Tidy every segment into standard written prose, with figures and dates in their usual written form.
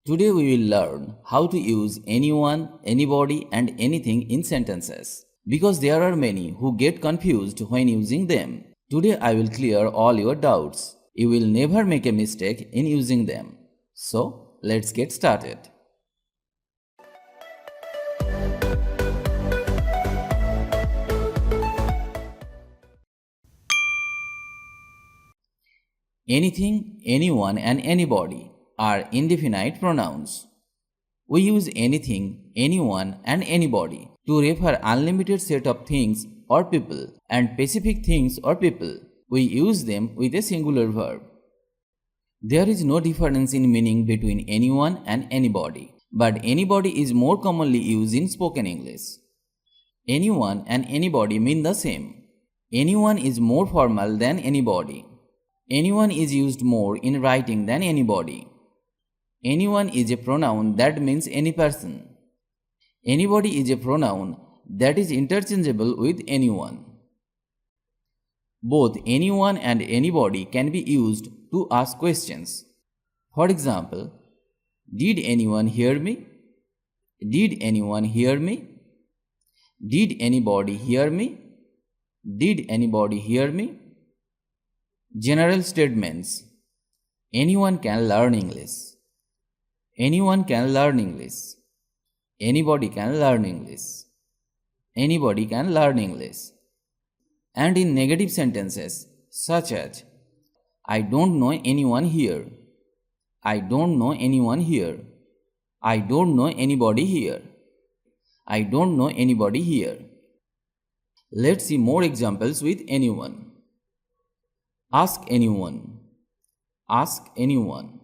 Today we will learn how to use anyone, anybody and anything in sentences because there are many who get confused when using them. Today I will clear all your doubts. You will never make a mistake in using them. So, let's get started. Anything, anyone and anybody are indefinite pronouns. We use anything, anyone and anybody to refer unlimited set of things or people and specific things or people. We use them with a singular verb. There is no difference in meaning between anyone and anybody, but anybody is more commonly used in spoken English. Anyone and anybody mean the same. Anyone is more formal than anybody. Anyone is used more in writing than anybody. Anyone is a pronoun that means any person. Anybody is a pronoun that is interchangeable with anyone. Both anyone and anybody can be used to ask questions. For example, did anyone hear me? Did anyone hear me? Did anybody hear me? Did anybody hear me? General statements. Anyone can learn English. Anyone can learn English. Anybody can learn English. Anybody can learn English. And in negative sentences, such as I don't know anyone here. I don't know anyone here. I don't know anybody here. I don't know anybody here. Let's see more examples with anyone. Ask anyone. Ask anyone.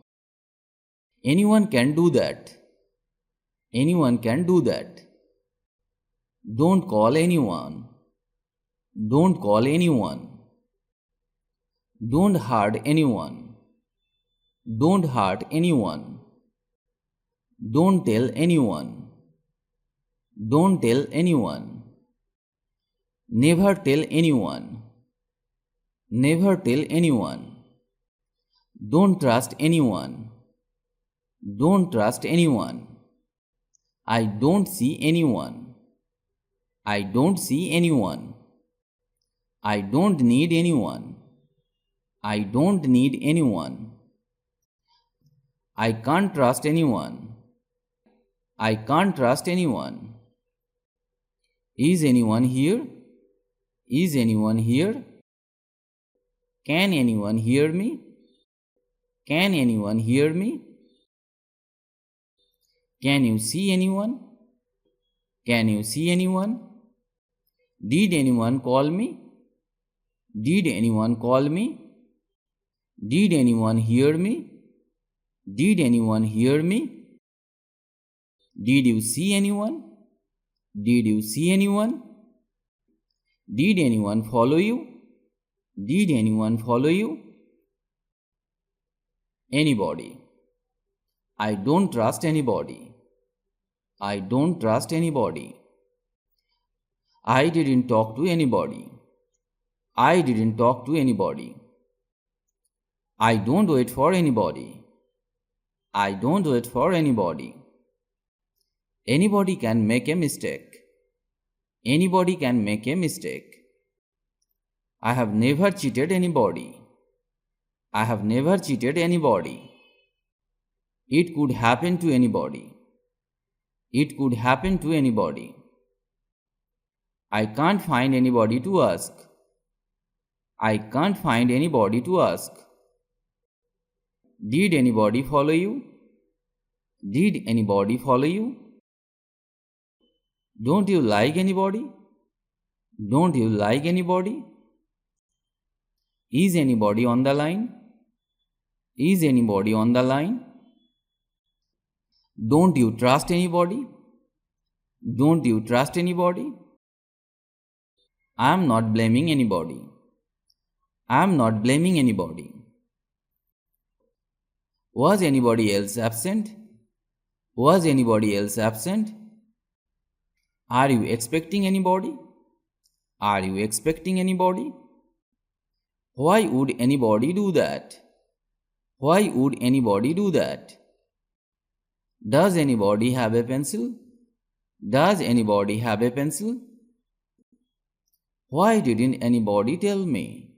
Anyone can do that. Anyone can do that. Don't call anyone. Don't call anyone. Don't hurt anyone. Don't hurt anyone. Don't tell anyone. Don't tell anyone. Never tell anyone. Never tell anyone. Don't trust anyone. Don't trust anyone. I don't see anyone. I don't see anyone. I don't need anyone. I don't need anyone. I can't trust anyone. I can't trust anyone. Is anyone here? Is anyone here? Can anyone hear me? Can anyone hear me? Can you see anyone? Can you see anyone? Did anyone call me? Did anyone call me? Did anyone hear me? Did anyone hear me? Did you see anyone? Did you see anyone? Did anyone follow you? Did anyone follow you? Anybody. I don't trust anybody. I don't trust anybody. I didn't talk to anybody. I didn't talk to anybody. I don't wait for anybody. I don't wait for anybody. Anybody can make a mistake. Anybody can make a mistake. I have never cheated anybody. I have never cheated anybody. It could happen to anybody. It could happen to anybody. I can't find anybody to ask. I can't find anybody to ask. Did anybody follow you? Did anybody follow you? Don't you like anybody? Don't you like anybody? Is anybody on the line? Is anybody on the line? Don't you trust anybody? Don't you trust anybody? I am not blaming anybody. I am not blaming anybody. Was anybody else absent? Was anybody else absent? Are you expecting anybody? Are you expecting anybody? Why would anybody do that? Why would anybody do that? Does anybody have a pencil? Does anybody have a pencil? Why didn't anybody tell me?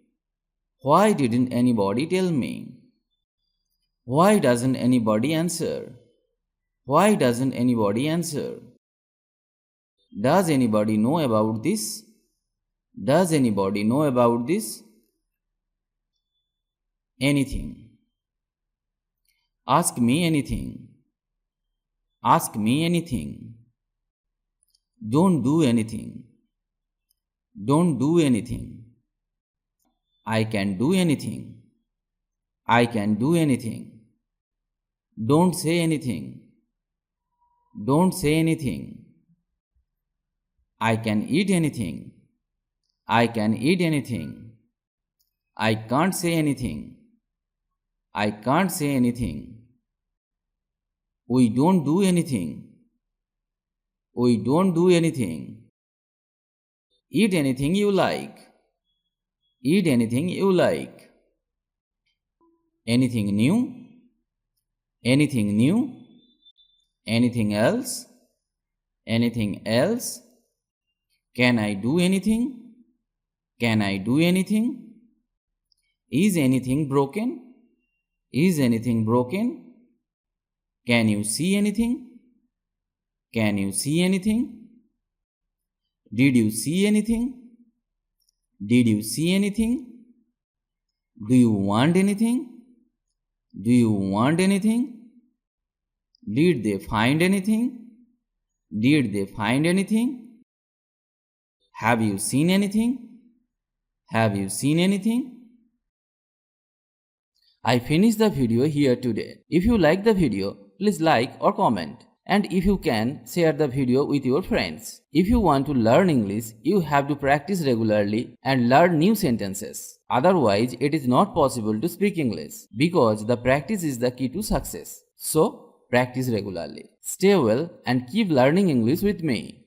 Why didn't anybody tell me? Why doesn't anybody answer? Why doesn't anybody answer? Does anybody know about this? Does anybody know about this? Anything. Ask me anything. Ask me anything. Don't do anything. Don't do anything. I can do anything. I can do anything. Don't say anything. Don't say anything. I can eat anything. I can eat anything. I can't say anything. I can't say anything. We don't do anything. We don't do anything. Eat anything you like. Eat anything you like. Anything new? Anything new? Anything else? Anything else? Can I do anything? Can I do anything? Is anything broken? Is anything broken? Can you see anything? Can you see anything? Did you see anything? Did you see anything? Do you want anything? Do you want anything? Did they find anything? Did they find anything? Have you seen anything? Have you seen anything? I finished the video here today. If you like the video, please like or comment. And if you can, share the video with your friends. If you want to learn English, you have to practice regularly and learn new sentences. Otherwise, it is not possible to speak English because the practice is the key to success. So, practice regularly. Stay well and keep learning English with me.